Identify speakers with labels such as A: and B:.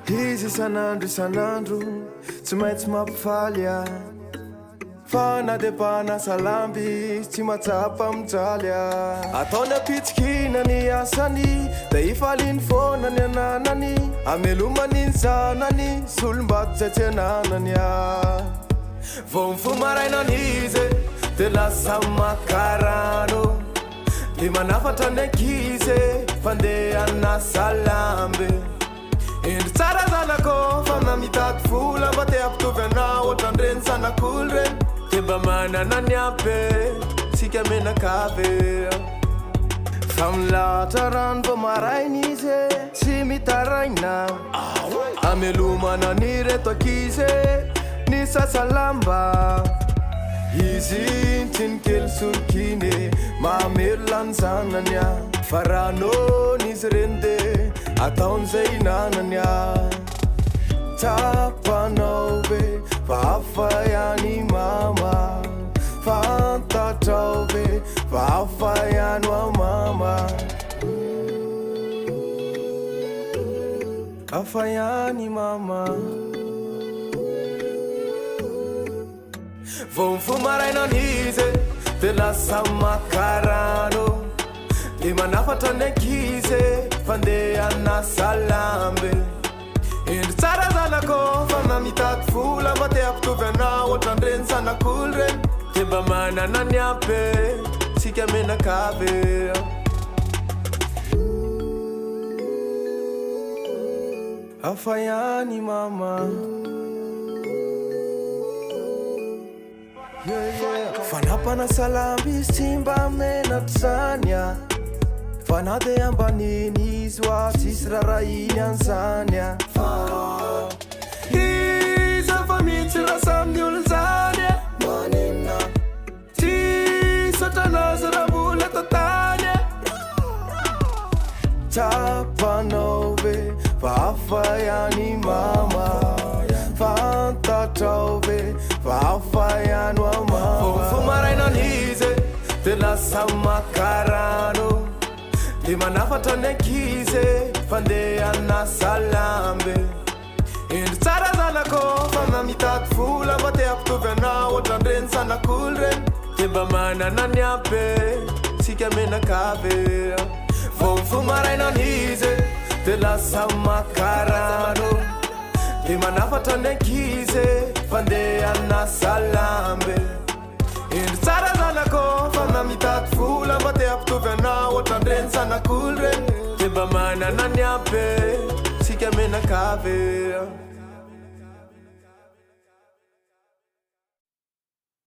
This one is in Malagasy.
A: Izy isan'andro tsy maintsy mampifaly fa na de mpanasalamby tsy matsapa mijaly ataony apitsikina ny asany da ifaliny foana ny ananany amelomany ny zanany solombato zay tsy ananany vao mifo marainany izy de lasa makarano de manafatra ny ankizy fandeha anasa lamby endry tsara zanako fa namitady vola mba te ampitovy anao ohatrandreny zanak'olo reny de mba manana ny ampy tsika menakavy fa milahatra rano vao marainy izy tsy mitaraina amelomana ny reto ankizy ny sasalamba izy tsy ny kely sorokiny mamelona ny zanany fa ranon'izy reny de ataon'izay inanany tapanao ve fa hafa ihany mama fantatrao ve fa hafa ihany wa mama hafa ihany mama vao mifo marainany izy de lasa makarano de manafatra ny ankizy fandeha anasa lamby endry tsara zanako fa namitady vola mba te ampitovy anao ohatrandreny zanak'olo reny de mba manana ny ampy tsika menakavy hafa ihany mama fa nampanasalamby izy tsy mba menatra zany fa na de ambaniny izy hoa tsisy rarahiny an'izany izy fa mitsy rasa amin'ny olo zany manina tsisy ohatranazy raha mbola tatany tapanao ve fa hafa ihany mama fantatrao ve fa hafa ihany wa mama fo marainany izy de lasa makarano de manafatra ny ankizy fandeha anasa lamby endry tsara zanako fa namitady vola mba te ampitovy anao ohatrandreny zanak'olo reny de mba manana ny ampy tsika menakavy vao mifo marainany izy de lasa makarano de manafatra ny ankizy fandeha anasa lamby endry tsara zanako fa namitady vola mba te ampitovy anao ohatrandreny zanak'olo reny de mba manana ny ampy tsika menakavy